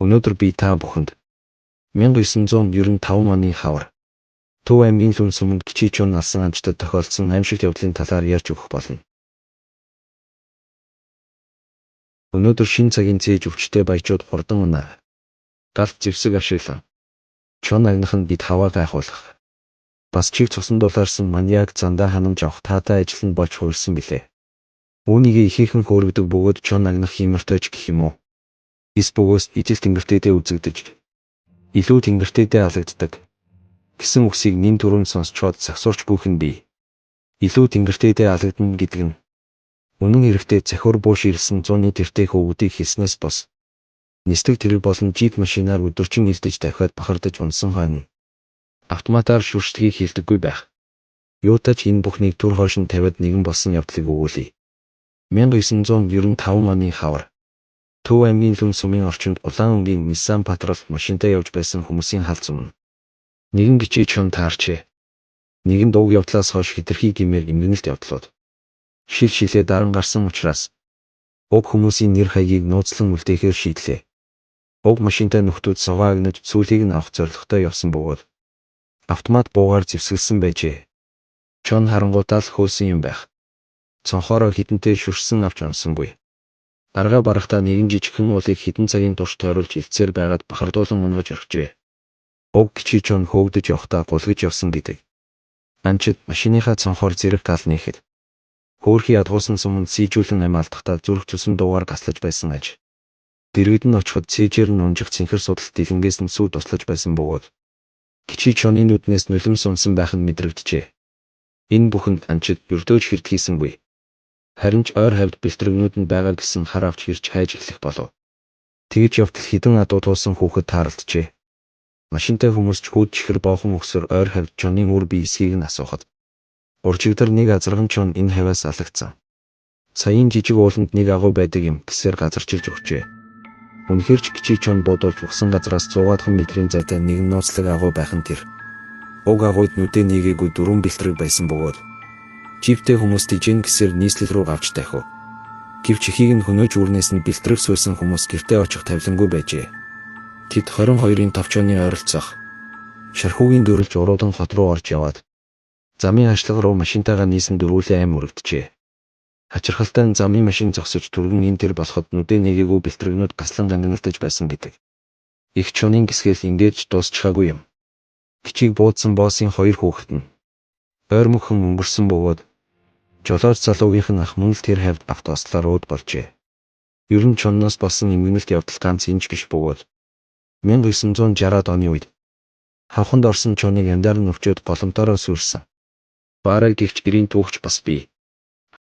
Өнөөдөр би та бүхэнд 1995 оны хавар Төв аймгийн Лүн суманд Кичи Чон алсан амжтад тохиолдсон аимшигт явдлын талаар ярьж өгөх болно. Өнөөдөр шинэ цагийн цээж өвчтэй баячууд хурдан унаа. Галт зэвсэг авшиглан. Чон агнах нь бид хаваа гайхуулах. Бас чиг цусан дулаарсан маньяк зандаа ханамж авах таатай ажил нь болж хуурсан билээ. Үүнийг ихийнхэн хөөргөдөг бөгөөд Чон агнах химэртэйч гэх юм уу? Эс бөгөөс ижил тэнгэртээдээ үзэгдэж илүү тэнгэртээдээ алагддаг гэсэн үгсийг нин түрүүн сонсчоод сагсуурч бүхэн бий. Илүү тэнгэртээдээ алагдана гэдэг нь үнэн хэрэгтээ захиур бууш ирсэн 100-ны тэртээ хөвгүүдийг хийснээс бос. Нислэг тэрэг болон жип машинаар өдөржин илдэж давхиад бахардаж унсан хойно автоматар шүршдгийг хийлдэггүй байх. Юутач энэ бүхнийг түр хойшин тавиад нэгэн болсон явдлыг өгүүлье. 1995 оны хавар Төв аймгийн Лүн сумын орчинд улаан өнгийн Nissan Patrol машинтай явж байсан хүмүүсийн халз өмнө. Нэгэн Кичи Чон таарчээ. Нэгэн дууг явдлаас хойш хэтэрхий гэмээр эмгэнэлт явдлууд. Шил шилээ даран гарсан учраас уг хүмүүсийн нэр хаягийг нууцлан үлдээхээр шийдлээ. Уг машинтай нөхдүүд суваагнаж сүүлийг нь авах зорилготой явсан бөгөөд автомат буугаар зэвсгэлсэн байжээ. Чон харангуутаа л хөөсөн юм байх. Цонхороо хідэнтэй шүрсэн авч унсангүй. Дарга барахтаа нэгэн жижигхэн уулыг хідэн цагийн турш тойруулж илцээр байгаад бахардуулан унгаж орхижээ. Уг Кичи Чон хөөгдөж явахдаа гулгаж явсан гэдэг. Анчид машиныхаа цонхоор зэрэг тал нээхэд хөөрхий ядгуусан суманд сийжүүлэн амиалдахдаа зүрх зүсэн дуугаар гаслаж байсан аж. Дэргэд нь очиход цээжээр нь унжих цэнхэр судалт дэлгэнгээс нь сүү туслаж байсан бөгөөд Кичи Чоны нүднээс нулимс унсан байх нь мэдрэгджээ. Энэ бүхэнд анчид өрдөөж хэрд хийсэнгүй. Харин ч ойр хавьд бэлтрэгнүүд нь байгаа гэсэн хар авч хэрч хайж эхлэх болов. Тэгж явтал хідэн адуу туусан хүүхэд тааралджээ. Машинтай хүмүүс ч хүүд чихэр боохон өксөр ойр хавьд Чоны үр бие эсхийг нь асуухад уржигдар нэг азарган Чон энэ хавьяас алагдсан. Саяын жижиг ууланд нэг агуу байдаг юм гэсээр газарчилж өгчээ. Үнэхээр ч Кичи Чон бодолж ухсан газраас 100-аад метрийн зайтай нэгэн нууцлаг агуу байх нь тэр. Уг агууд нүдэ нэгээгүй 4 бэлтрэг байсан бөгөөд жиптэй хүмүүс тийжэн гэсээр нийслэл рүү авч тайхав. Гэвч ихийг нь хөнөөж үрнээс нь бэлтрэг суусан хүмүүс гэртээ очих тавилангүй байжээ. Тэд 22-ын товчооны ойролцоох шархуугийн дөрөлж уруудан хот руу орж яваад замын ашлага руу машинтайгаа нийсэн дөрвөлээ аим өргөдөжээ. Хачирхалтай нь замын машин зогсож түргэн ин тэр болоход нүдэ нэгээгүй бэлтрэгнүүд гаслан гангалтаж байсан гэдэг. Их Чонын гисгээс ингэж дуусчихаагүй юм. Кичиг буудсан боосын 2 хүүхэд нь ойр мөхөн өнгөрсөн бөгөөд жолооч залуугийнх нь ах мөн л тэр хавьд автослаар ууд болжээ. Ер нь Чонноос болсон эмгэнэлт явдал ганц энэ ч биш бөгөөд 1960-аад оны үед хавханд орсон Чоныг амдаар нь өвчөөд голомтоороо сүрсэн. Баарай гихч гэрийн түүхч бас бий.